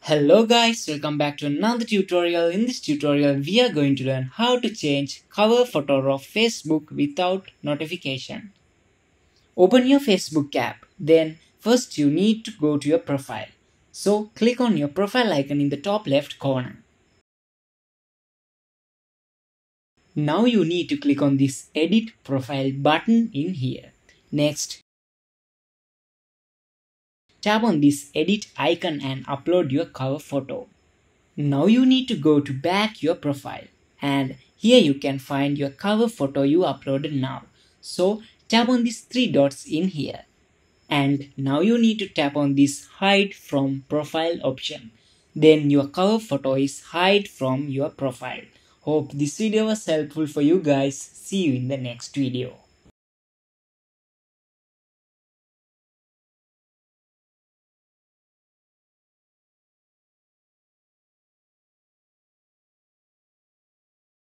Hello guys, welcome back to another tutorial. In this tutorial, we are going to learn how to change cover photo of Facebook without notification. Open your Facebook app. Then first you need to go to your profile. So click on your profile icon in the top left corner. Now you need to click on this edit profile button in here. Next, tap on this edit icon and upload your cover photo. Now you need to go to back your profile and here you can find your cover photo you uploaded now. So tap on these three dots in here and now you need to tap on this hide from profile option. Then your cover photo is hide from your profile. Hope this video was helpful for you guys. See you in the next video.